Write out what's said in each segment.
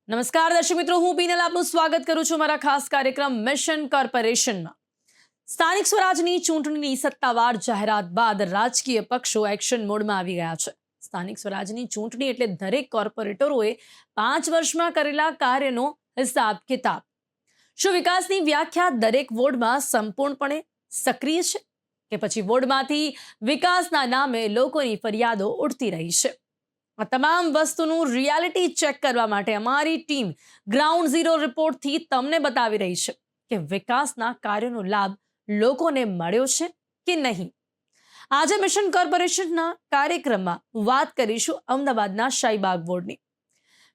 નમસ્કાર દર્શક મિત્રો, હું પીનલ આપનું સ્વાગત કરું છું મારા ખાસ કાર્યક્રમ મિશન કોર્પોરેશનમાં। સ્થાનિક સ્વરાજની ચૂંટણીની સત્તાવાર જાહેરાત બાદ રાજકીય પક્ષો એક્શન મોડમાં આવી ગયા છે। સ્થાનિક સ્વરાજની ચૂંટણી એટલે દરેક કોર્પોરેટરોએ 5 વર્ષમાં કરેલા કાર્યનો હિસાબ કિતાબ। શું વિકાસની વ્યાખ્યા દરેક વોર્ડમાં સંપૂર્ણપણે સક્રિય છે કે પછી વોર્ડમાંથી વિકાસના નામે લોકોની ફરિયાદો ઉઠતી રહી છે? આ તમામ વસ્તુનું રિયાલિટી ચેક કરવા માટે અમારી ટીમ ગ્રાઉન્ડ ઝીરો રિપોર્ટથી તમને બતાવી રહી છે કે વિકાસના કાર્યોનો લાભ લોકોને મળ્યો છે કે નહીં। આજે મિશન કોર્પોરેશનના કાર્યક્રમમાં વાત કરીશું અમદાવાદના શાહીબાગ વોર્ડની।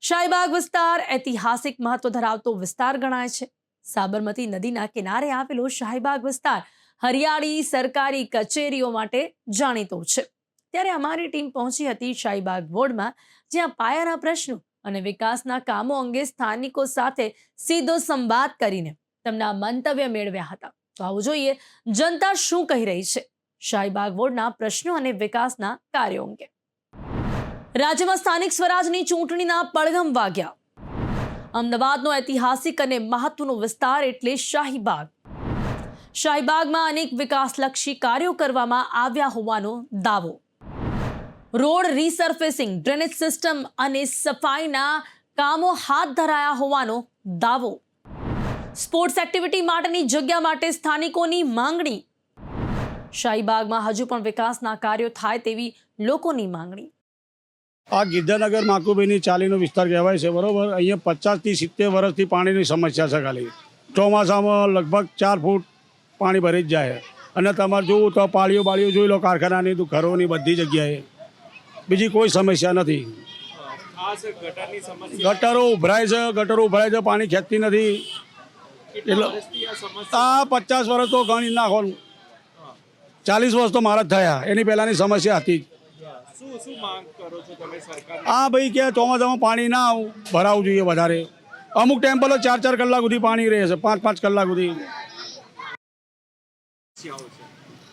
શાહીબાગ વિસ્તાર ઐતિહાસિક મહત્વ ધરાવતો વિસ્તાર ગણાય છે। સાબરમતી નદીના કિનારે આવેલો શાહીબાગ વિસ્તાર હરિયાળી સરકારી કચેરીઓ માટે જાણીતો છે। ત્યારે અમારી ટીમ પહોંચી હતી શાહીબાગ વોર્ડમાં, જ્યાં પાયાના પ્રશ્નો અને વિકાસના કામો અંગે સ્થાનિકો સાથે સીધો સંવાદ કરીને તેમના મંતવ્ય મેળવ્યા હતા। તો આવો જોઈએ જનતા શું કહી રહી છે શાહીબાગ વોર્ડના પ્રશ્નો અને વિકાસના કાર્યો અંગે। રાજ્યમાં સ્થાનિક સ્વરાજની ચૂંટણીના પડઘમ વાગ્યા। અમદાવાદનો ઐતિહાસિક અને મહત્વનો વિસ્તાર એટલે શાહીબાગ। શાહીબાગમાં અનેક વિકાસલક્ષી કાર્યો કરવામાં આવ્યા હોવાનો દાવો। રોડ રીસર્ફેસિંગ, ડ્રેનેજ સિસ્ટમ અને સફાઈના કામો હાથ ધરાયા હોવાનો દાવો। સ્પોર્ટ્સ એક્ટિવિટી માટેની જગ્યા માટે સ્થાનિકોની માંગણી। શાહીબાગમાં હજુ પણ વિકાસના કાર્યો થાય તેવી લોકોની માંગણી। આ ગિરધરનગર માકુભાઈની ચાલીનો વિસ્તાર કહેવાય છે, બરોબર। અહીંયા 50 થી 70 વર્ષથી પાણીની સમસ્યા છે। ખાલી ચોમાસામાં લગભગ 4 ફૂટ પાણી ભરી જ જાય, અને તમારે જોવું તો પાળીઓ જોઈ લો, કારખાનાની ઘરોની બધી જગ્યાએ બીજી કોઈ સમસ્યા નથી। ગટરો ઉભરાય છે, પાણી ખેંચતી નથી। એટલે આ 50 વર્ષ તો ગણી નાખવાનું, 40 વર્ષ તો મારા જ થયા, એની પહેલાંની સમસ્યા હતી જ। હા ભાઈ, કે ચોમાસામાં પાણી ના ભરાવું જોઈએ વધારે। અમુક ટાઈમ પર 4 કલાક સુધી પાણી રહે છે, 5 કલાક સુધી।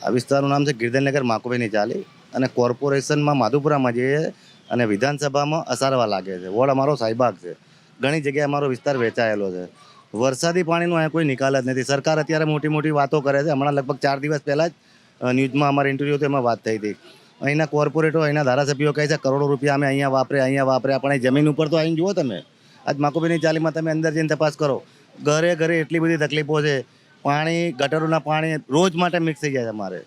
આ વિસ્તારનું નામ છે ગિરધરનગર માકુભાઈની ચાલી, અને કોર્પોરેશનમાં માધુપુરામાં જઈએ અને વિધાનસભામાં અસારવા લાગે છે। વોર્ડ અમારો શાહીબાગ છે। ઘણી જગ્યાએ અમારો વિસ્તાર વેચાયેલો છે। વરસાદી પાણીનો અહીંયા કોઈ નિકાલ જ નથી। સરકાર અત્યારે મોટી મોટી વાતો કરે છે। હમણાં લગભગ 4 દિવસ પહેલાં જ ન્યૂઝમાં અમારી ઇન્ટરવ્યૂ હતો, એમાં વાત થઈ હતી। અહીંના કોર્પોરેટરો, અહીંના ધારાસભ્યો કહે છે કરોડો રૂપિયા અમે અહીંયા વાપરે। આપણે જમીન ઉપર તો આવીને જુઓ તમે, આજ માકુભાઈની ચાલીમાં તમે અંદર જઈને તપાસ કરો, ઘરે એટલી બધી તકલીફો છે। પાણી, ગટરોના પાણી રોજ માટે મિક્સ થઈ જાય છે। અમારે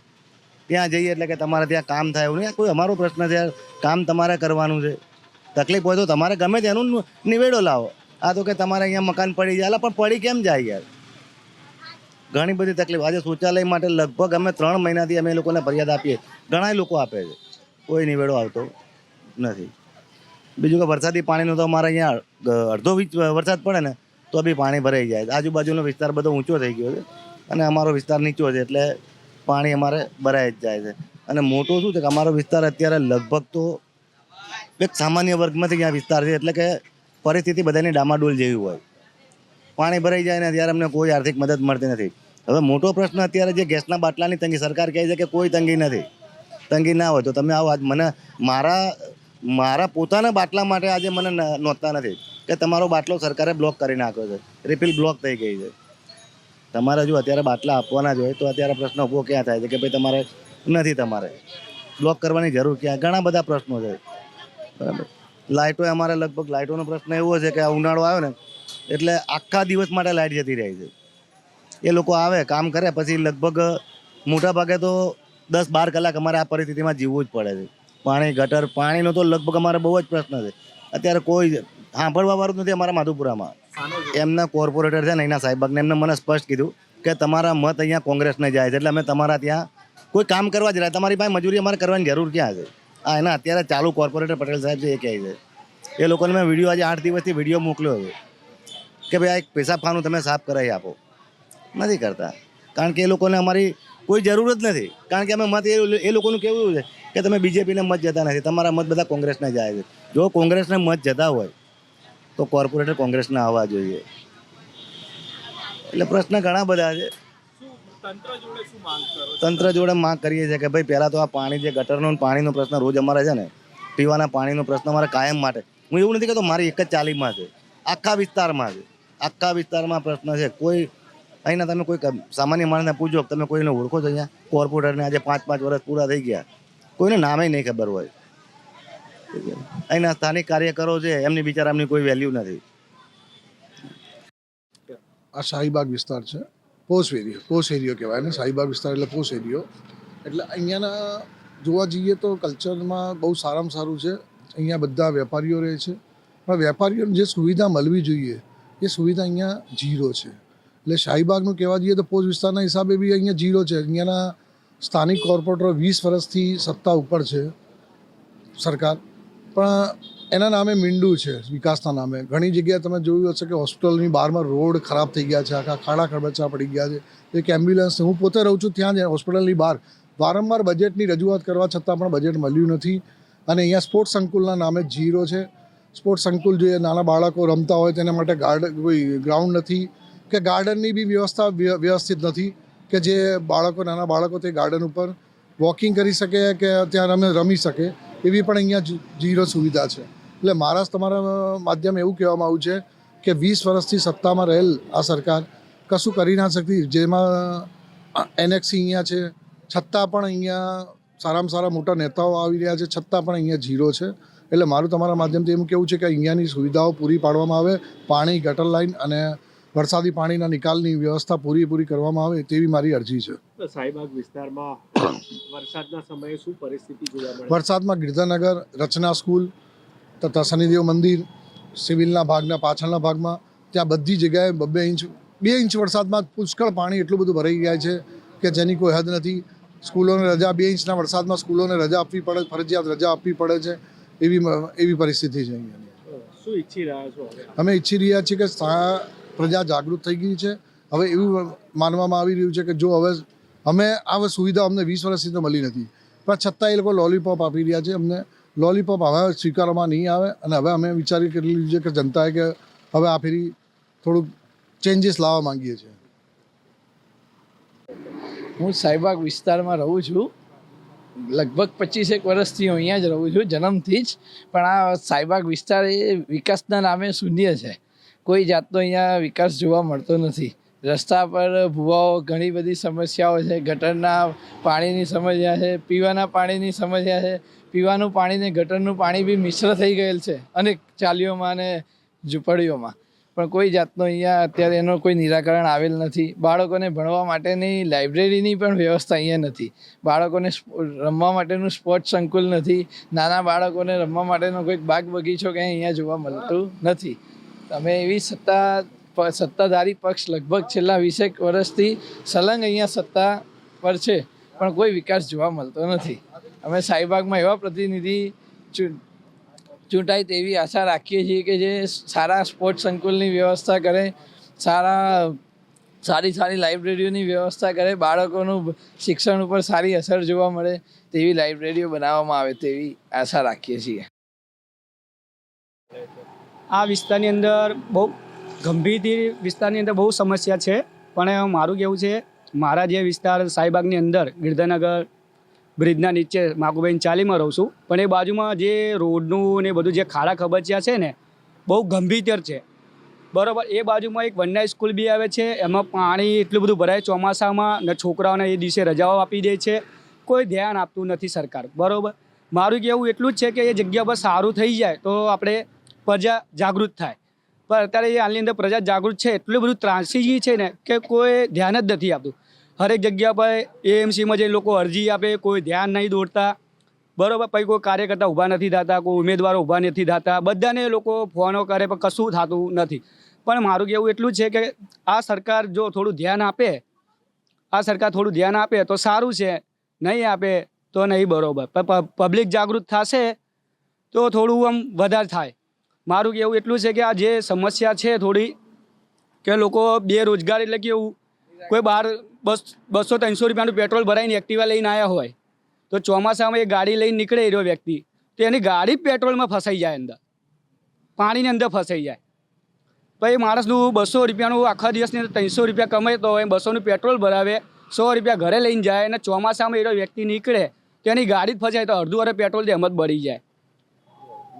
ત્યાં જઈએ એટલે કે તમારે ત્યાં કામ થાય એવું નહીં। કોઈ અમારો પ્રશ્ન છે, કામ તમારે કરવાનું છે। તકલીફ હોય તો તમારે ગમે તેનું નિવેડો લાવો। આ તો કે તમારે અહીંયા મકાન પડી જાય, પણ પડી કેમ જાય યાર? ઘણી બધી તકલીફ। આજે શૌચાલય માટે લગભગ અમે 3 મહિનાથી અમે લોકોને ફરિયાદ આપીએ, ઘણા લોકો આપે છે, કોઈ નિવેડો આવતો નથી। બીજું કે વરસાદી પાણીનું તો અમારે અહીંયા અડધો વરસાદ પડે ને તો બી પાણી ભરાઈ જાય। આજુબાજુનો વિસ્તાર બધો ઊંચો થઈ ગયો છે, અને અમારો વિસ્તાર નીચો છે, એટલે પાણી અમારે ભરાઈ જ જાય છે। અને મોટો શું છે કે અમારો વિસ્તાર અત્યારે લગભગ તો એક સામાન્ય વર્ગમાંથી અહીંયા વિસ્તાર છે, એટલે કે પરિસ્થિતિ બધાની ડામાડોલ જેવી હોય। પાણી ભરાઈ જાય ને ત્યારે અમને કોઈ આર્થિક મદદ મળતી નથી। હવે મોટો પ્રશ્ન અત્યારે જે ગેસના બાટલાની તંગી, સરકાર કહે છે કે કોઈ તંગી નથી। તંગી ના હોય તો તમે આવો, આજ મને મારા પોતાના બાટલા માટે આજે મને નોંધતા નથી કે તમારો બાટલો સરકારે બ્લોક કરી નાખ્યો છે, રિફિલ બ્લોક થઈ ગઈ છે। તમારે જો અત્યારે બાટલા આપવાના જ હોય તો અત્યારે પ્રશ્ન ઊભો ક્યાં થાય છે કે ભાઈ તમારે નથી, તમારે બ્લોક કરવાની જરૂર ક્યાં? ઘણા બધા પ્રશ્નો છે, બરાબર। લાઇટો, અમારે લગભગ લાઇટોનો પ્રશ્ન એવો છે કે આ ઉનાળો આવ્યો ને એટલે આખા દિવસ માટે લાઇટ જતી રહી છે। એ લોકો આવે, કામ કરે, પછી લગભગ મોટા ભાગે તો 10-12 કલાક અમારે આ પરિસ્થિતિમાં જીવવું જ પડે છે। પાણી, ગટર, પાણીનો તો લગભગ અમારે બહુ જ પ્રશ્ન છે। અત્યારે કોઈ સાંભળવા વાળું જ નથી અમારા માધુપુરામાં। એમના કોર્પોરેટર છે ને એના શાહીબાગને, એમને મને સ્પષ્ટ કીધું કે તમારા મત અહીંયા કોંગ્રેસને જાય છે, એટલે અમે તમારા ત્યાં કોઈ કામ કરવા જ રહ્યા, તમારી પાસે મજૂરી અમારે કરવાની જરૂર ક્યાં છે? આ એના અત્યારે ચાલુ કોર્પોરેટર પટેલ સાહેબ છે, એ કહે છે। એ લોકોને મેં વિડીયો, આજે 8 દિવસથી વિડીયો મોકલ્યો છે કે ભાઈ આ એક પેશાબખાનું તમે સાફ કરાવી આપો, નથી કરતા। કારણ કે એ લોકોને અમારી કોઈ જરૂર જ નથી। કારણ કે અમે મત, એ લોકોનું કેવું છે કે તમે બીજેપીને મત જતા નથી, તમારા મત બધા કોંગ્રેસને જાય છે। જો કોંગ્રેસને મત જતા હોય તો કોર્પોરેટર કોંગ્રેસના આવવા જોઈએ। એટલે પ્રશ્ન ઘણા બધા છે। તંત્ર જોડે માંગ કરીએ છીએ કે ભાઈ પહેલાં તો આ પાણી, જે ગટરનો પાણીનો પ્રશ્ન રોજ અમારે છે ને, પીવાના પાણીનો પ્રશ્ન અમારે કાયમ માટે, હું એવું નથી કહેતો મારી એક જ ચાલીમાં છે, આખા વિસ્તારમાં પ્રશ્ન છે. કોઈ અહીંના તમે કોઈ સામાન્ય માણસને પૂછો તમે કોઈને ઓળખો છો? અહીંયા કોર્પોરેટરને આજે 5 વર્ષ પૂરા થઈ ગયા, કોઈને નામે નહીં ખબર હોય. અહીંના સ્થાનિક કાર્યકરો છે એમની બિચારાની કોઈ વેલ્યુ નથી. આ શાહીબાગ વિસ્તાર છે, પોશ એરિયો કહેવાય ને. શાહીબાગ વિસ્તાર એટલે પોશ એરિયો. એટલે અહીંયાના જોવા જઈએ તો કલ્ચરમાં બહુ સારામાં સારું છે. અહીંયા બધા વેપારીઓ રહે છે, પણ વેપારીઓને જે સુવિધા મળવી જોઈએ એ સુવિધા અહીંયા ઝીરો છે. એટલે શાહીબાગનું કહેવા જઈએ તો પોશ વિસ્તારના હિસાબે બી અહીંયા ઝીરો છે. અહીંયાના સ્થાનિક કોર્પોરેટરો 20 વર્ષથી સત્તા ઉપર છે સરકાર, પણ એના નામે મીંડું છે વિકાસના નામે. ઘણી જગ્યાએ તમે જોયું હશે કે હોસ્પિટલની બહારમાં રોડ ખરાબ થઈ ગયા છે, આખા ખાડા ખરબચા પડી ગયા છે. એક એમ્બ્યુલન્સ, હું પોતે રહું છું ત્યાં જ હોસ્પિટલની બહાર, વારંવાર બજેટની રજૂઆત કરવા છતાં પણ બજેટ મળ્યું નથી. અને અહીંયા સ્પોર્ટ્સ સંકુલના નામે ઝીરો છે. સ્પોર્ટ્સ સંકુલ જોઈએ, નાના બાળકો રમતા હોય તેના માટે કોઈ ગ્રાઉન્ડ નથી કે ગાર્ડનની બી વ્યવસ્થા વ્યવસ્થિત નથી કે જે નાના બાળકો તે ગાર્ડન ઉપર વોકિંગ કરી શકે કે ત્યાં રમી શકે, એવી પણ અહીંયા ઝીરો સુવિધા છે. એટલે મારા તમારા માધ્યમ એવું કહેવામાં આવ્યું છે કે 20 વર્ષથી સત્તામાં રહેલ આ સરકાર કશું કરી ના શકતી. જેમાં એનેક્સી અહીંયા છે, છતાં પણ અહીંયા સારામાં સારા મોટા નેતાઓ આવી રહ્યા છે, છતાં પણ અહીંયા ઝીરો છે. એટલે મારું તમારા માધ્યમથી એવું કહેવું છે કે અહીંયાની સુવિધાઓ પૂરી પાડવામાં આવે, પાણી, ગટર લાઇન અને વરસાદી પાણીના નિકાલની વ્યવસ્થા પૂરી કરવામાં આવે તેવી મારી અરજી છે. શાહીબાગ વિસ્તારમાં વરસાદના સમયે શું પરિસ્થિતિ જોવા મળે? વરસાદમાં ગિરધરનગર, રચના સ્કૂલ તથા શનિદેવ મંદિર, સિવિલના ભાગના પાછળના ભાગમાં ત્યાં બધી જગ્યાએ 2 ઇંચ વરસાદમાં પુષ્કળ પાણી એટલું બધું ભરાઈ ગયા છે કે જેની કોઈ હદ નથી. સ્કૂલોને રજા, 2 ઇંચના વરસાદમાં સ્કૂલોને રજા આપવી પડે, ફરજિયાત રજા આપવી પડે છે. એવી પરિસ્થિતિ છે અહીંયા. શું ઈચ્છી રહ્યા છો? અમે ઈચ્છી રહ્યા છીએ કે પ્રજા જાગૃત થઈ ગઈ છે. હવે એવું માનવામાં આવી રહ્યું છે કે જો હવે આ સુવિધા અમને 20 વર્ષથી તો મળી નથી, પણ છતાં એ લોકો લોલીપોપ આપી રહ્યા છે. અમને લોલીપોપ હવે સ્વીકારવામાં નહીં આવે. અને હવે અમે વિચારી કરી લીધું છે કે જનતાએ કે હવે આ ફેરી થોડુંક ચેન્જીસ લાવવા માંગીએ છીએ. હું શાહીબાગ વિસ્તારમાં રહું છું. લગભગ 25 વર્ષથી હું અહીંયા જ રહું છું, જન્મથી જ. પણ આ શાહીબાગ વિસ્તાર એ વિકાસના નામે શૂન્ય છે. કોઈ જાતનો અહીંયા વિકાસ જોવા મળતો નથી. રસ્તા પર ભૂવાઓ, ઘણી બધી સમસ્યાઓ છે. ગટરના પાણીની સમસ્યા છે, પીવાના પાણીની સમસ્યા છે. પીવાનું પાણી ને ગટરનું પાણી બી મિશ્ર થઈ ગયેલ છે અનેક ચાલીઓમાં અને ઝૂંપડીઓમાં. પણ કોઈ જાતનો અહીંયા અત્યારે એનો કોઈ નિરાકરણ આવેલ નથી. બાળકોને ભણવા માટેની લાઇબ્રેરીની પણ વ્યવસ્થા અહીંયા નથી. બાળકોને રમવા માટેનું સ્પોર્ટ્સ સંકુલ નથી. નાના બાળકોને રમવા માટેનો કોઈ બાગ બગીચો ક્યાંય અહીંયા જોવા મળતું નથી. અમે એવી સત્તાધારી પક્ષ લગભગ છેલ્લા 20 વર્ષથી સલંગ અહીંયા સત્તા પર છે, પણ કોઈ વિકાસ જોવા મળતો નથી. અમે શાહીબાગમાં એવા પ્રતિનિધિ ચૂંટાય તેવી આશા રાખીએ છીએ કે જે સારા સ્પોર્ટ્સ સંકુલની વ્યવસ્થા કરે, સારી લાઇબ્રેરીઓની વ્યવસ્થા કરે, બાળકોનું શિક્ષણ ઉપર સારી અસર જોવા મળે તેવી લાઇબ્રેરીઓ બનાવવામાં આવે તેવી આશા રાખીએ છીએ. આ વિસ્તારની અંદર બહુ ગંભીર વિસ્તારની અંદર બહુ સમસ્યા છે. પણ મારું કહેવું છે, મારા જે વિસ્તાર શાહીબાગની અંદર ગિરધરનગર બ્રિજના નીચે માકુભાઈ ચાલીમાં રહું છું, પણ એ બાજુમાં જે રોડનું ને બધું જે ખાડા ખબચિયા છે ને બહુ ગંભીર છે. બરાબર, એ બાજુમાં એક વનનાઇટ સ્કૂલ બી આવે છે. એમાં પાણી એટલું બધું ભરાય ચોમાસામાં ને છોકરાઓને એ દિવસે રજાઓ આપી દે છે. કોઈ ધ્યાન આપતું નથી સરકાર. બરાબર, મારું કહેવું એટલું જ છે કે એ જગ્યા પર સારું થઈ જાય તો આપણે પ્રજા જાગૃત થાય. પણ અત્યારે એ હાલની અંદર પ્રજા જાગૃત છે, એટલું બધું ત્રાસી ગઈ છે ને કે કોઈ ધ્યાન જ નથી આપતું. હરેક જગ્યા પર એએમસીમાં જે લોકો અરજી આપે, કોઈ ધ્યાન નહીં દોરતા. બરાબર, પછી કોઈ કાર્યકર્તા ઊભા નથી થતા, કોઈ ઉમેદવારો ઊભા નથી થતા. બધાને લોકો ફોનો કરે પણ કશું થતું નથી. પણ મારું કહેવું એટલું જ છે કે આ સરકાર જો થોડું ધ્યાન આપે તો સારું છે, નહીં આપે તો નહીં. બરાબર, પણ પબ્લિક જાગૃત થશે તો થોડું આમ વધારે થાય. મારું કહેવું એટલું છે કે આ જે સમસ્યા છે થોડી, કે લોકો બેરોજગાર એટલે કેવું, કોઈ બહાર 200-300 રૂપિયાનું પેટ્રોલ ભરાઈને એક્ટિવા લઈને આવ્યા હોય તો ચોમાસામાં એ ગાડી લઈને નીકળે એનો વ્યક્તિ, તો એની ગાડી પેટ્રોલમાં ફસાઈ જાય, અંદર પાણીની અંદર ફસાઈ જાય. પછી માણસનું 200 રૂપિયાનું આખા દિવસની અંદર 300 રૂપિયા કમાતો હોય, 200નું પેટ્રોલ ભરાવે, 100 રૂપિયા ઘરે લઈને જાય, અને ચોમાસામાં એનો વ્યક્તિ નીકળે તો એની ગાડી જ ફસાય તો અડધું વારે પેટ્રોલ એમ જ બળી જાય.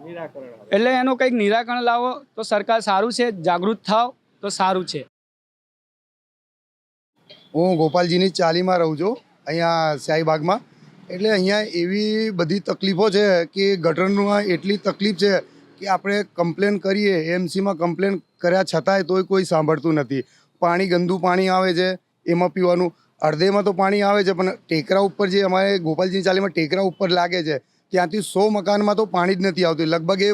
નિરાકરણ આવે. એટલે એનું કંઈક નિરાકરણ લાવો તો સરકાર સારું છે, જાગૃત થાવ તો સારું છે. હું ગોપાલજીની ચાલીમાં રહું છું અહીંયા શાહીબાગમાં. એટલે અહીંયા એવી બધી તકલીફો છે કે ગટરનું એટલી તકલીફ છે કે આપણે કમ્પ્લેન કરીએ, એમસીમાં કમ્પ્લેન કર્યા છતાંય તોય કોઈ સાંભળતું નથી. પાણી ગંદુ પાણી આવે છે એમાં પીવાનું. અડધેમાં તો પાણી આવે છે પણ ટેકરા ઉપર જે અમારે ગોપાલજીની ચાલીમાં ટેકરા ઉપર લાગે છે ત્યાંથી 100 મકાનમાં તો પાણી જ નથી આવતું. લગભગ એ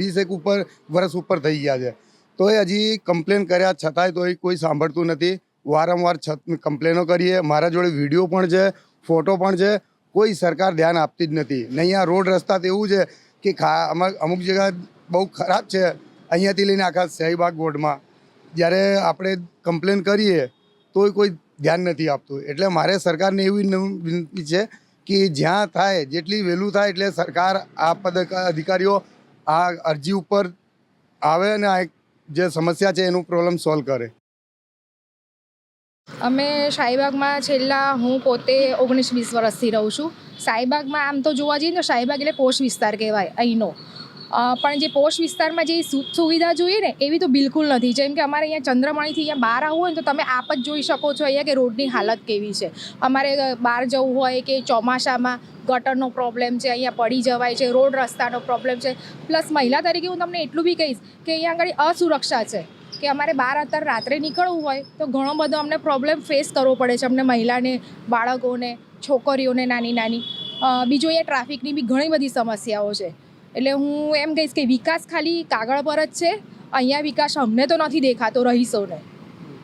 20 ઉપર વર્ષ ઉપર થઈ ગયા છે. તોય હજી કમ્પ્લેન કર્યા છતાંય તોય કોઈ સાંભળતું નથી. વારંવાર કમ્પ્લેનો કરીએ, મારા જોડે વિડીયો પણ છે, ફોટો પણ છે, કોઈ સરકાર ધ્યાન આપતી જ નથી. ને અહીંયા રોડ રસ્તા તો એવું છે કે અમુક જગ્યા બહુ ખરાબ છે. અહીંયાથી લઈને આખા શાહીબાગ વોર્ડમાં જ્યારે આપણે કમ્પ્લેન કરીએ તોય કોઈ ધ્યાન નથી આપતું. એટલે મારે સરકારને એવી વિનંતી છે કે જ્યાં થાય જેટલી વહેલું થાય એટલે સરકાર આ અધિકારીઓ આ અરજી ઉપર આવે અને આ જે સમસ્યા છે એનું પ્રોબ્લેમ સોલ્વ કરે. અમે શાહીબાગમાં હું પોતે 19-20 વર્ષથી રહું છું. શાહીબાગમાં આમ તો જોવા જઈએ તો શાહીબાગ એટલે પોશ વિસ્તાર કહેવાય અહીંનો. પણ જે પોશ વિસ્તારમાં જે સુખ સુવિધા જોઈએ ને એવી તો બિલકુલ નથી. જેમ કે અમારે અહીંયા ચંદ્રમણીથી અહીંયા બહાર આવવું હોય ને તો તમે આપ જ જોઈ શકો છો અહીંયા કે રોડની હાલત કેવી છે. અમારે બહાર જવું હોય કે ચોમાસામાં ગટરનો પ્રોબ્લેમ છે, અહીંયા પડી જવાય છે, રોડ રસ્તાનો પ્રોબ્લેમ છે. પ્લસ મહિલા તરીકે હું તમને એટલું બી કહીશ કે અહીંયા આગળ અસુરક્ષા છે કે અમારે બહાર અત્યારે રાત્રે નીકળવું હોય તો ઘણો બધો અમને પ્રોબ્લેમ ફેસ કરવો પડે છે, અમને મહિલાને, બાળકોને, છોકરીઓને નાની. બીજું અહીંયા ટ્રાફિકની બી ઘણી બધી સમસ્યાઓ છે. એટલે હું એમ કહીશ કે વિકાસ ખાલી કાગળ પર જ છે, અહીંયા વિકાસ અમને તો નથી દેખાતો રહીશોને.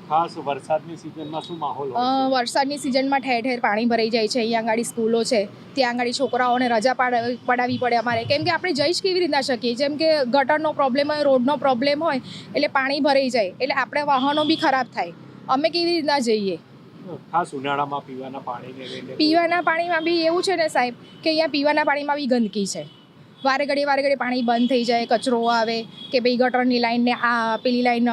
ખાસ વરસાદની સિઝનમાં શું માહોલ હોય છે? વરસાદની સિઝનમાં ઠેર ઠેર પાણી ભરાઈ જાય છે. અહીંયા આગળ સ્કૂલો છે, ત્યાં આગળ છોકરાઓને રજા પડાવવી પડે અમારે, કેમ કે આપણે જઈ જ કેવી રીતના શકીએ. જેમ કે ગટરનો પ્રોબ્લેમ હોય, રોડનો પ્રોબ્લેમ હોય એટલે પાણી ભરાઈ જાય એટલે આપણે વાહનો બી ખરાબ થાય. અમે કેવી રીતના જઈએ? ખાસ ઉનાળામાં પીવાના પાણીને લઈને પીવાના પાણીમાં બી એવું છે ને સાહેબ કે અહીંયા પીવાના પાણીમાં બી ગંદકી છે. વારે ઘડી પાણી બંધ થઈ જાય, કચરો આવે કે ભાઈ ગટરની લાઈનને આ પેલી લાઈન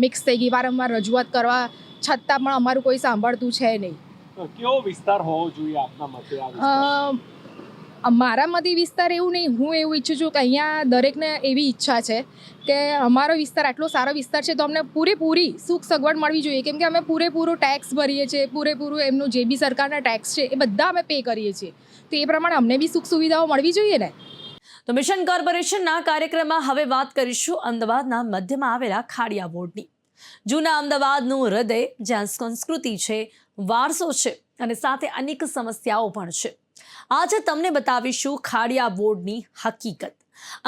મિક્સ થઈ ગઈ. વારંવાર રજૂઆત કરવા છતાં પણ અમારું કોઈ સાંભળતું છે નહીં. કેવો વિસ્તાર હોવો જોઈએ આપના મતે? આ વિસ્તાર મારા મતે વિસ્તાર એવું નહીં, હું એવું ઈચ્છું છું કે અહીંયા દરેકને એવી ઈચ્છા છે કે અમારો વિસ્તાર આટલો સારો વિસ્તાર છે તો અમને પૂરેપૂરી સુખ સગવડ મળવી જોઈએ. કેમ કે અમે પૂરેપૂરું ટેક્સ ભરીએ છીએ, પૂરેપૂરું એમનું જે બી સરકારના ટેક્સ છે એ બધા અમે પે કરીએ છીએ. તો એ પ્રમાણે અમને બી સુખ સુવિધાઓ મળવી જોઈએ ને. તો મિશન કોર્પોરેશનના કાર્યક્રમમાં હવે વાત કરીશું અમદાવાદના મધ્યમાં આવેલા ખાડિયા વોર્ડની. જૂના અમદાવાદનું હૃદય, જ્યાં સંસ્કૃતિ છે, વારસો છે અને સાથે અનેક સમસ્યાઓ પણ છે. આજે તમને બતાવીશું ખાડિયા વોર્ડની હકીકત,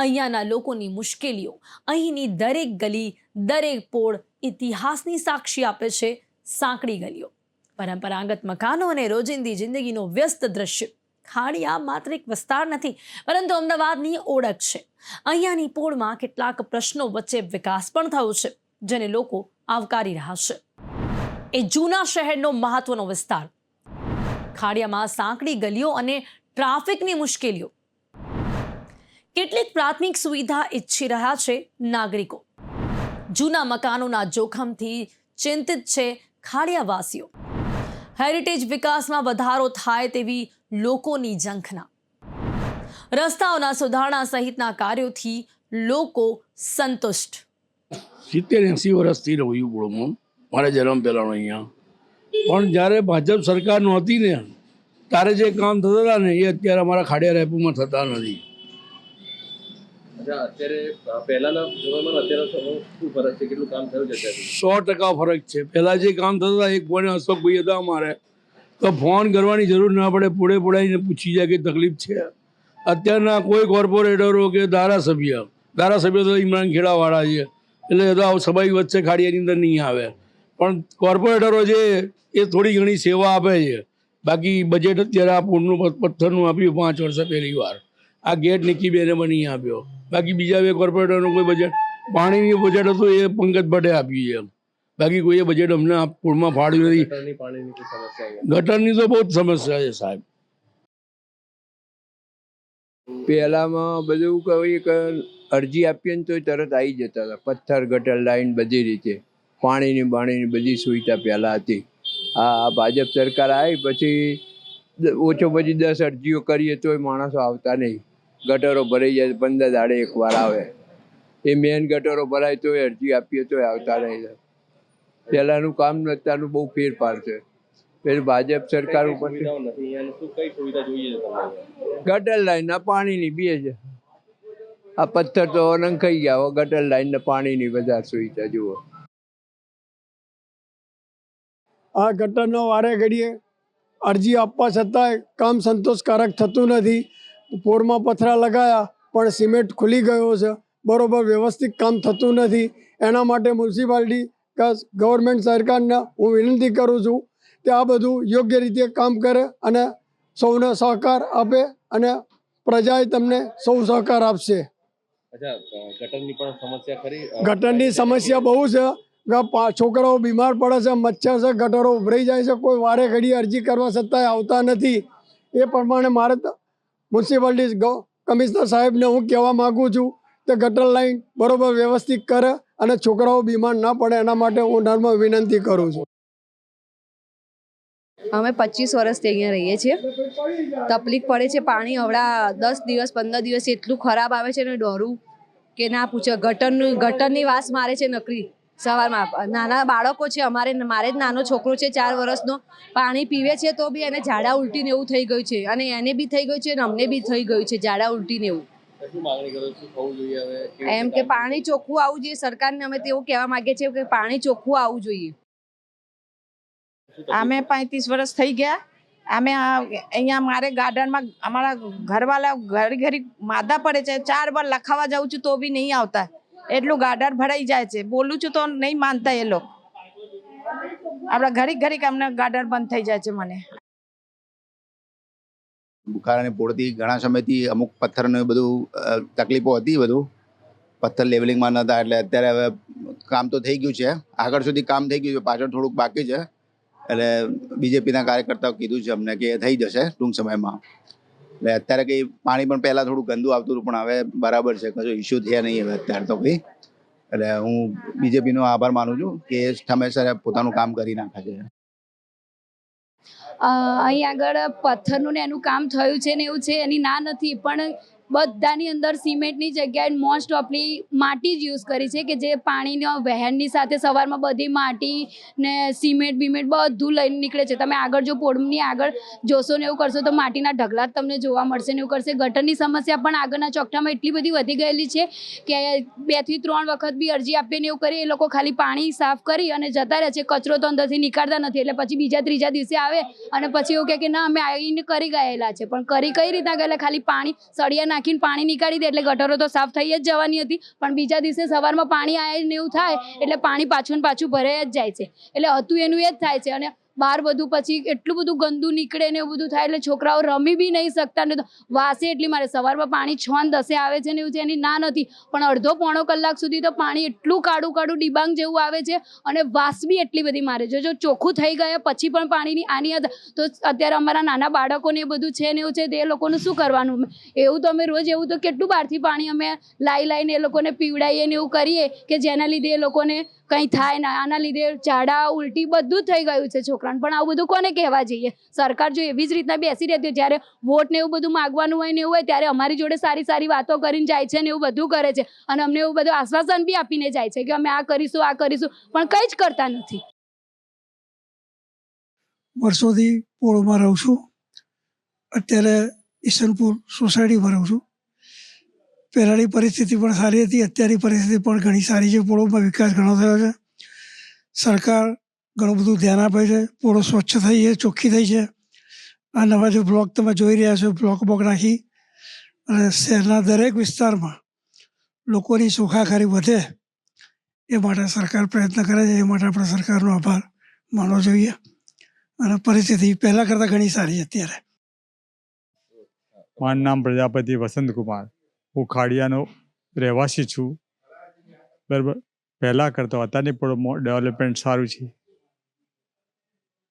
અહીંયાના લોકોની મુશ્કેલીઓ. અહીંની દરેક ગલી, દરેક પોળ ઇતિહાસની સાક્ષી આપે છે. સાંકડી ગલીઓ, પરંપરાગત મકાનો અને રોજિંદી જિંદગીનો વ્યસ્ત દ્રશ્ય. ખાડિયા માત્ર એક વિસ્તાર નથી પરંતુ અમદાવાદની ઓળખ છે. અહીંયાની પોળમાં કેટલાક પ્રશ્નો વચ્ચે વિકાસ પણ થયો છે જેને લોકો આવકારી રહ્યા છે. એ જૂના શહેરનો મહત્વનો વિસ્તાર. ખાડિયામાં સાંકડી ગલીઓ અને ટ્રાફિકની મુશ્કેલીઓ. કેટલીક પ્રાથમિક સુવિધા ઈચ્છી રહ્યા છે નાગરિકો. જૂના મકાનોના જોખમથી ચિંતિત છે ખાડિયાવાસીઓ. હેરિટેજ વિકાસમાં વધારો થાય તેવી લોકોની ઝંખના. રસ્તાઓના સુધારણા સહિતના કાર્યોથી લોકો સંતુષ્ટ. 70-80 વર્ષથી રહું છું બોળમાં, મારા જન્મ પહેલાંનો અહીંયા. પણ જ્યારે ભાજપ સરકાર નહોતી ને ત્યારે જે કામ થતા હતા ને એ અત્યારે અમારા ખાડિયા રાયપુરમાં થતા નથી. અત્યારે પહેલાના જમાનામાં અત્યારે શું ફરક છે? કેટલું કામ થયું છે? 100% ફરક છે. પહેલાં જે કામ થતા હતા, એક ફોન અશોકભાઈ હતા અમારે તો ફોન કરવાની જરૂર ના પડે, પોડાઈને પૂછી જાય કે તકલીફ છે. અત્યારના કોઈ કોર્પોરેટરો કે ધારાસભ્ય તો ઇમરાન ખેડાવાળા છે એટલે એ તો સભાઈ વચ્ચે ખાડિયાની અંદર નહીં આવે. પણ કોર્પોરેટરો છે એ થોડી ઘણી સેવા આપે છે. બાકી બજેટ અત્યારે આ પૂરનું પથ્થરનું આપ્યું 5 વર્ષે પહેલી વાર. આ ગેટ નિકી બેને પણ નહીં આપ્યો. બાકી બીજા 2 કોર્પોરેટરનું કોઈ બજેટ, પાણીની બજેટ હતું એ પંકજ ભટ્ટે આપ્યું છે. બાકી કોઈએ બજેટ અમને આ પૂરમાં ફાળ્યું નથી. ગટરની તો બહુ જ સમસ્યા છે સાહેબ. પહેલામાં બધું કહીએ કે અરજી આપીએ ને તો તરત આવી જતા હતા. પથ્થર, ગટર લાઈન બધી રીતે પાણીની બધી સુવિધા પહેલાં હતી. આ ભાજપ સરકાર આવી પછી ઓછો પછી 10 અરજીઓ કરીએ તોય માણસો આવતા નહીં. ગટરો ભરાઈ જાય 15 દાડે એકવાર આવે. એ મેન ગટરો ભરાય તો અરજી આપીએ તો આવતા નહીં. પહેલાંનું કામ ને અત્યારનું બહુ ફેરફાર છે. પછી ભાજપ સરકાર ઉપર સુવિધાઓ નથી અહીંયા શું કઈ સુવિધા જોઈએ છે તમને? ગટર લાઈનના પાણીની બે છે. આ પથ્થર તો નંખાઈ ગયા, હવે ગટર લાઈનના પાણીની વધારે સુવિધા જુઓ. આ ગટરનો વારે ઘડીએ અરજી આપવા છતાંય કામ સંતોષકારક થતું નથી. પોરમાં પથરા લગાયા પણ સિમેન્ટ ખુલી ગયો છે, બરોબર વ્યવસ્થિત કામ થતું નથી. એના માટે મ્યુનિસિપાલિટી ગવર્મેન્ટ સરકારને હું વિનંતી કરું છું કે આ બધું યોગ્ય રીતે કામ કરે અને સૌને સહકાર આપે અને પ્રજાએ તમને સૌ સહકાર આપશે. અચ્છા, ગટરની પણ સમસ્યા ખરી? ગટરની સમસ્યા બહુ છે. છોકરાઓ બીમાર પડે છે, મચ્છર છે, ગટરો ઉભરાઈ જાય છે. કોઈ વારે ઘડી અરજી કરવા છતાંય આવતા નથી. એ પ્રમાણે મારે મ્યુનિસિપાલિટી કમિશનર સાહેબને હું કહેવા માગું છું કે ગટર લાઈન બરોબર વ્યવસ્થિત કરે અને છોકરાઓ બીમાર ના પડે એના માટે હું નમ્ર વિનંતી કરું છું. અમે 25 વર્ષથી અહીંયા રહીએ છીએ. તકલીફ પડે છે. પાણી હમણાં 10 દિવસ 15 દિવસ એટલું ખરાબ આવે છે ને ડોરું કે ના પૂછો. ગટરની વાસ મારે છે નકરી સવારમાં. નાના બાળકો છે અમારે, મારે જ નાનો છોકરો છે 4 વર્ષનો. પાણી પીવે છે તો બી એને ઝાડા ઉલટીને એવું થઈ ગયું છે, અને એને બી થઈ ગયું છે અને અમને બી થઈ ગયું છે ઝાડા ઉલટીને એવું. શું માંગણી કરો છો? થવું જોઈએ હવે? એમ કે પાણી ચોખ્ખું આવવું જોઈએ. સરકારને અમે તેવું કહેવા માંગીએ છીએ કે પાણી ચોખ્ખું આવવું જોઈએ. અમે 35 વર્ષ થઈ ગયા. અમે અહીંયા મારે ગાર્ડનમાં અમારા ઘરવાળા ઘડી માદા પડે છે. 4 વાર લખાવા જાઉં છું તો બી નહીં આવતા. એટલું ગાર્ડન ભરાઈ જાય છે. બોલું છું તો નહીં માનતા એ લોકો. આપણા ઘડી અમને ગાર્ડન બંધ થઈ જાય છે. મને બુખાર અને પૂરથી ઘણા સમયથી અમુક પથ્થરને બધું તકલીફો હતી. બધું પથ્થર લેવલિંગમાં નહોતા, એટલે અત્યારે હવે કામ તો થઈ ગયું છે. આગળ સુધી કામ થઈ ગયું છે, પાછળ થોડુંક બાકી છે. એટલે બીજેપીના કાર્યકર્તાઓ કીધું છે અમને કે એ થઈ જશે ટૂંક સમયમાં. એટલે અત્યારે કંઈ પાણી પણ પહેલાં થોડું ગંદુ આવતું હતું, પણ હવે બરાબર છે, કશો ઇસ્યુ થયા નહીં હવે અત્યારે તો કંઈ. એટલે હું બીજેપીનો આભાર માનું છું કે સમયસર પોતાનું કામ કરી નાખે છે. અહીં આગળ પથ્થરનું ને એનું કામ થયું છે ને એવું છે, એની ના નથી, પણ બધાની અંદર સિમેન્ટની જગ્યાએ મોસ્ટ ઓફલી માટી જ યુઝ કરી છે કે જે પાણીનો વહેણની સાથે સવારમાં બધી માટી ને સિમેન્ટ બીમેન્ટ બધું લઈને નીકળે છે. તમે આગળ જો પોળની આગળ જોશો ને એવું કરશો તો માટીના ઢગલા જ તમને જોવા મળશે ને એવું કરશે. ગટરની સમસ્યા પણ આગળના ચોકઠામાં એટલી બધી વધી ગયેલી છે કે 2 થી 3 વખત બી અરજી આપીને એવું કરીએ, એ લોકો ખાલી પાણી સાફ કરી અને જતા રહે છે. કચરો તો અંદરથી નીકાળતા નથી. એટલે પછી બીજા ત્રીજા દિવસે આવે અને પછી એવું કહે કે ના અમે આવીને કરી ગયેલા છે, પણ કરી કઈ રીતના ગયેલા? ખાલી પાણી સળિયા નાખીને પાણી નીકાળી દે એટલે ગટરો તો સાફ થઈ જ જવાની હતી, પણ બીજા દિવસે સવારમાં પાણી આવે ને એવું થાય એટલે પાણી પાછું ને પાછું ભરાઈ જ જાય છે. એટલે હતું એનું એ જ થાય છે. અને બહાર બધું પછી એટલું બધું ગંદુ નીકળે ને એવું બધું થાય એટલે છોકરાઓ રમી બી નહીં શકતા. ને તો વાસે એટલી મારે સવારમાં પાણી 6 ને 10 આવે છે ને એવું છે, એની ના નથી, પણ અડધો પોણો કલાક સુધી તો પાણી એટલું કાળું કાળું ડિબાંગ જેવું આવે છે અને વાસ બી એટલી બધી મારે છે. જો ચોખ્ખું થઈ ગયા પછી પણ પાણીની આની તો અત્યારે અમારા નાના બાળકોને એ બધું છે ને એવું છે, તે એ લોકોનું શું કરવાનું? એવું તો અમે રોજ એવું તો કેટલું બહારથી પાણી અમે લાવીને એ લોકોને પીવડાવીએ ને એવું કરીએ કે જેના લીધે એ લોકોને કંઈ થાય ના. આના લીધે ઝાડા ઉલટી બધું જ થઈ ગયું છે છોકરાને. પણ આવું બધું કોને કહેવા જઈએ? સરકાર જો એવી જ રીતના બેસી રહેતી, જ્યારે વોટ ને એવું બધું માગવાનું હોય ને એવું હોય ત્યારે અમારી જોડે સારી સારી વાતો કરીને જાય છે ને એવું બધું કરે છે, અને અમને એવું બધું આશ્વાસન બી આપીને જાય છે કે અમે આ કરીશું આ કરીશું, પણ કંઈ જ કરતા નથી. વર્ષોથી પોળમાં રહું છું. અત્યારે ઈસનપુર સોસાયટીમાં રહું છું. પહેલાંની પરિસ્થિતિ પણ સારી હતી, અત્યારની પરિસ્થિતિ પણ ઘણી સારી છે. પોળોમાં વિકાસ ઘણો થયો છે. સરકાર ઘણું બધું ધ્યાન આપે છે. પોળો સ્વચ્છ થઈ છે, ચોખ્ખી થઈ છે. આ નવા જે બ્લોક તમે જોઈ રહ્યા છો, બ્લોક નાખી અને શહેરના દરેક વિસ્તારમાં લોકોની સુખાકારી વધે એ માટે સરકાર પ્રયત્ન કરે છે. એ માટે આપણે સરકારનો આભાર માનવો જોઈએ. અને પરિસ્થિતિ પહેલાં કરતાં ઘણી સારી છે અત્યારે. મારું નામ પ્રજાપતિ વસંતકુમાર. હું ખાડિયાનો રહેવાસી છું. બરાબર, પહેલાં કરતાં અત્યારની પણ ડેવલપમેન્ટ સારું છે.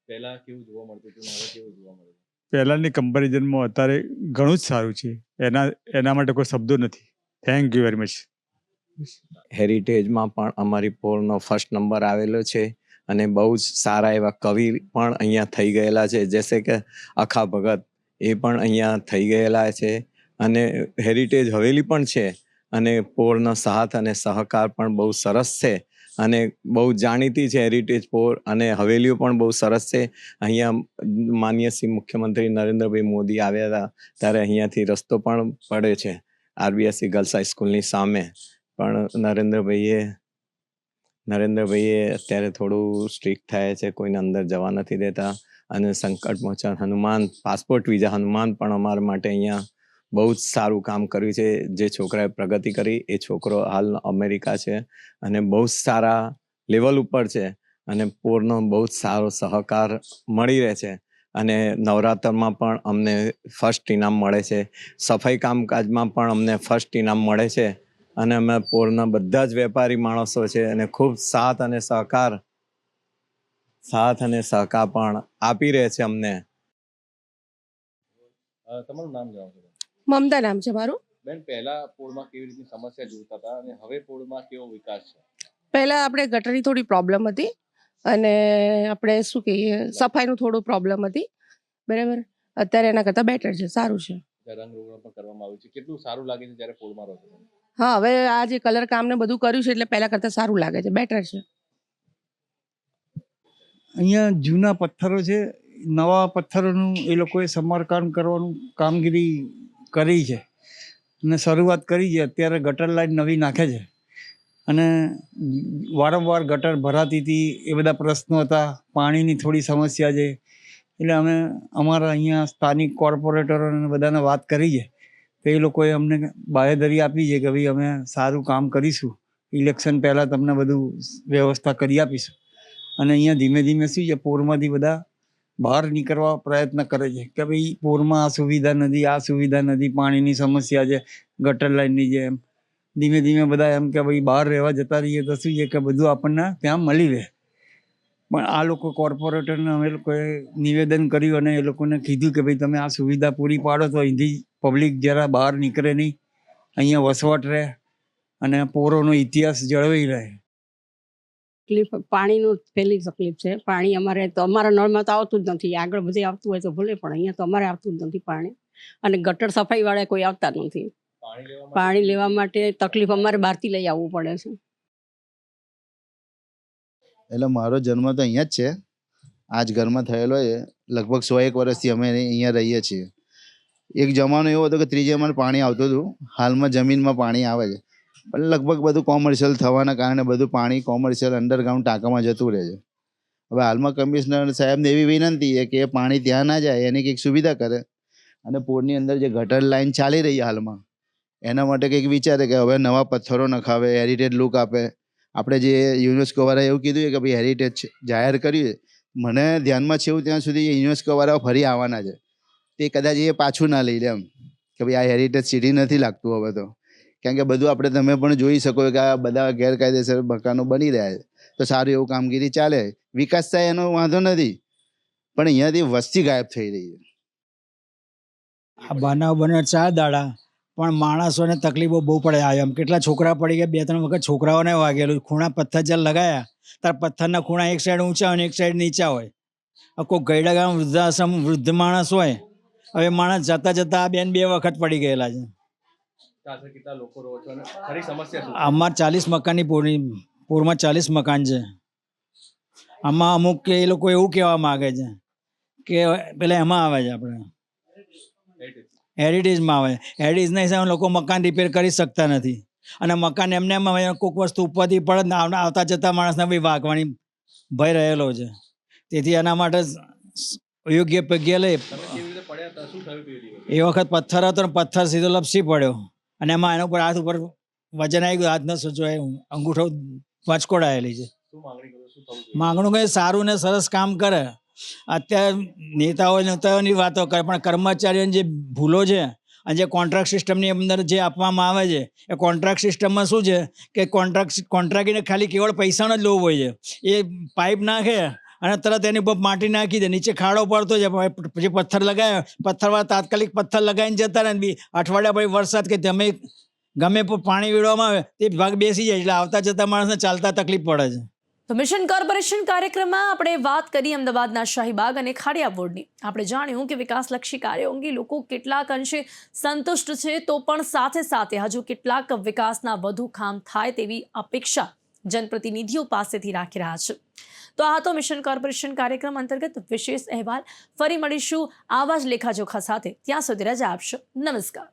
પહેલા કેવું જોવા મળતું હતું, હવે કેવું જોવા મળે છે? પહેલાંની કમ્પેરિઝનમાં અત્યારે ઘણું જ સારું છે. એના માટે કોઈ શબ્દો નથી. Thank you very much. હેરિટેજમાં પણ અમારી પોળનો ફર્સ્ટ નંબર આવેલો છે અને બહુ જ સારા એવા કવિ પણ અહીંયા થઈ ગયેલા છે. જેસે કે અખા ભગત એ પણ અહીંયા થઈ ગયેલા છે. અને હેરિટેજ હવેલી પણ છે અને પોળનો સાથ અને સહકાર પણ બહુ સરસ છે અને બહુ જાણીતી છે હેરિટેજ પોળ અને હવેલીઓ પણ બહુ સરસ છે. અહીંયા માનનીય શ્રી મુખ્યમંત્રી નરેન્દ્રભાઈ મોદી આવ્યા હતા ત્યારે અહીંયાથી રસ્તો પણ પડે છે RBSC ગર્લ્સ હાઈસ્કૂલની સામે, પણ નરેન્દ્રભાઈએ અત્યારે થોડું સ્ટ્રિક્ટ થાય છે, કોઈને અંદર જવા નથી દેતા અને સંકટ મોચન હનુમાન પાસપોર્ટ વિઝા હનુમાન પણ અમારા માટે અહીંયા બહુ જ સારું કામ કર્યું છે. જે છોકરાએ પ્રગતિ કરી એ છોકરો હાલ અમેરિકા છે અને બહુ જ સારા લેવલ ઉપર છે અને પોળનો બહુ જ સારો સહકાર મળી રહે છે અને નવરાત્રમાં પણ અમને ફર્સ્ટ ઇનામ મળે છે, સફાઈ કામકાજમાં પણ અમને ફર્સ્ટ ઇનામ મળે છે અને અમે પોળના બધા જ વેપારી માણસો છે અને ખૂબ સાથ અને સહકાર પણ આપી રહે છે અમને. તમારું નામ જણાવશો? મમતા નામ છે મારું. બેન, પહેલા પોળમાં કેવી રીતની સમસ્યા જોતા હતા અને હવે પોળમાં કેવો વિકાસ છે? પહેલાં આપણે ગટરની થોડી પ્રોબ્લેમ હતી અને આપણે શું કહીએ સફાઈનું થોડું પ્રોબ્લેમ હતી, બરાબર. અત્યારે એના કરતાં બેટર છે, સારું છે. રંગ રોગણ પણ કરવામાં આવ્યું છે, કેટલું સારું લાગે છે જ્યારે પોળમાં રહો છો? હા, હવે આ જે કલર કામ ને બધું કર્યું છે એટલે પહેલાં કરતાં સારું લાગે છે, બેટર છે. અહીંયા જૂના પથ્થરો છે, નવા પથ્થરોનું એ લોકોએ સમારકામ કરવાનું કામગીરી કરી છે અને શરૂઆત કરી છે. અત્યારે ગટર લાઈન નવી નાખે છે અને વારંવાર ગટર ભરાતી હતી, એ બધા પ્રશ્નો હતા, પાણીની થોડી સમસ્યા છે. એટલે અમે અમારા અહીંયા સ્થાનિક કોર્પોરેટરોને બધાને વાત કરી છે તો એ લોકોએ અમને બાહેધરી આપી છે કે ભાઈ અમે સારું કામ કરીશું, ઇલેક્શન પહેલાં તમને બધું વ્યવસ્થા કરી આપીશું. અને અહીંયા ધીમે ધીમે શું છે, પોરમાંથી બધા બહાર નીકળવા પ્રયત્ન કરે છે કે ભાઈ પોરમાં આ સુવિધા નથી, આ સુવિધા નથી, પાણીની સમસ્યા છે, ગટર લાઈનની છે. એમ ધીમે ધીમે બધા એમ કે ભાઈ બહાર રહેવા જતા રહીએ તો શું છે કે બધું આપણને ત્યાં મળી રહે. પણ આ લોકો કોર્પોરેટરને અમે લોકોએ નિવેદન કર્યું અને એ લોકોને કીધું કે ભાઈ તમે આ સુવિધા પૂરી પાડો તો અહીંથી પબ્લિક જરા બહાર નીકળે નહીં, અહીંયા વસવાટ રહે અને પોરોનો ઇતિહાસ જળવાઈ રહે. તકલીફ પાણીનું પહેલી તકલીફ છે. પાણી અમારે તો અમારા નળમાં તો આવતું જ નથી, આગળ બધે આવતું હોય તો ભલે, પણ અહીંયા તો અમારે આવતું જ નથી પાણી. અને ગટર સફાઈ વાળા કોઈ આવતા નથી. પાણી લેવા માટે તકલીફ અમારે બહારથી લઈ આવવું પડે છે. એટલે મારો જન્મ તો અહીંયા જ છે, આ જ ઘરમાં થયેલો છે. લગભગ 101 વર્ષથી અમે અહીંયા રહીએ છીએ. એક જમાનો એવો હતો કે ત્રીજામાં પાણી આવતું હતું, હાલમાં જમીનમાં પાણી આવે છે પણ લગભગ બધું કોમર્શિયલ થવાના કારણે બધું પાણી કોમર્શિયલ અંડરગ્રાઉન્ડ ટાંકામાં જતું રહે છે. હવે હાલમાં કમિશનર સાહેબને એવી વિનંતી છે કે એ પાણી ત્યાં ના જાય, એની કંઈક સુવિધા કરે અને પોળની અંદર જે ગટર લાઈન ચાલી રહી હાલમાં એના માટે કંઈક વિચારે કે હવે નવા પથ્થરો નખાવે, હેરિટેજ લુક આપે. આપણે જે યુનેસ્કો વાળા એવું કીધું છે કે ભાઈ હેરિટેજ જાહેર કર્યું છે, મને ધ્યાનમાં છે એવું ત્યાં સુધી યુનેસ્કો વાળાઓ ફરી આવવાના છે, તે કદાચ એ પાછું ના લઈ લે એમ કે ભાઈ આ હેરિટેજ સિટી નથી લાગતું હવે તો. કારણ કે બધું આપણે તમે પણ જોઈ શકો કે આ બધા ગેરકાયદેસર મકાનો બની રહ્યા છે, તો સારું એવું કામગીરી ચાલે, વિકાસ થાય એનો વાંધો નથી, પણ અહીંયાથી વસ્તી ગાયબ થઈ રહી છે. આ બનાવ બને 4 દાડા પણ માણસોને તકલીફો બહુ પડે. એમ કેટલા છોકરા પડી ગયા, 2-3 વખત છોકરાઓને વાગેલું. ખૂણા પથ્થર જ્યારે લગાયા ત્યારે પથ્થરના ખૂણા એક સાઈડ ઊંચા અને એક સાઈડ નીચા હોય. કોઈ ગયડા ગામ વૃદ્ધાશ્રમ વૃદ્ધ માણસ હોય, હવે માણસ જતા જતા આ બેન 2 વખત પડી ગયેલા છે. અમાર 40 મકાનની પૂરમાં 40 મકાન છે. આમાં અમુક એ લોકો એવું કહેવા માગે છે કે પેલા એમાં આવે છે આપણે હેરિટેજમાં આવે. હેરિટેજના હિસાબે લોકો મકાન રિપેર કરી શકતા નથી અને મકાન એમને એમ કોઈક વસ્તુ ઉપરથી પડે આવતા જતા માણસને બી વાગવાની ભય રહેલો છે. તેથી એના માટે યોગ્ય પગલાં લે. એ વખત પથ્થર હતો ને પથ્થર સીધો લપસી પડ્યો અને એમાં એના ઉપર હાથ ઉપર વજન આવી ગયું, હાથ ન સૂચવાય, અંગૂઠો વાંચકોડાયેલી છે. માંગણું કંઈ સારું ને સરસ કામ કરે. અત્યારે નેતાઓની વાતો કરે પણ કર્મચારીઓની જે ભૂલો છે અને જે કોન્ટ્રાક્ટ સિસ્ટમની અંદર જે આપવામાં આવે છે એ કોન્ટ્રાક્ટ સિસ્ટમમાં શું છે કે કોન્ટ્રાક્ટને ખાલી કેવળ પૈસાનો જ લોભ હોય છે. એ પાઇપ નાખે અને તરત એની ઉપર માટી નાખી દે, નીચે ખાડો પડતો છે, જે પથ્થર લગાવે પથ્થરમાં તાત્કાલિક પથ્થર લગાવીને જતા રહે. અઠવાડિયા પછી વરસાદ કે ગમે પાણી વીડવામાં આવે તે ભાગ બેસી જાય એટલે આવતા જતા માણસને ચાલતા તકલીફ પડે છે. તો મિશન કોર્પોરેશન કાર્યક્રમમાં આપણે વાત કરી અમદાવાદના શાહીબાગ અને ખાડિયા વોર્ડની. આપણે જાણ્યું કે વિકાસલક્ષી કાર્યો અંગે લોકો કેટલાક અંશે સંતુષ્ટ છે, તો પણ સાથે સાથે હજુ કેટલાક વિકાસના વધુ કામ થાય તેવી અપેક્ષા જનપ્રતિનિધિઓ પાસેથી રાખી રહ્યા છે. તો આ હતો મિશન કોર્પોરેશન કાર્યક્રમ અંતર્ગત વિશેષ અહેવાલ. ફરી મળીશું આવા જ લેખાજોખા સાથે. ત્યાં સુધી રજા આપશો. નમસ્કાર.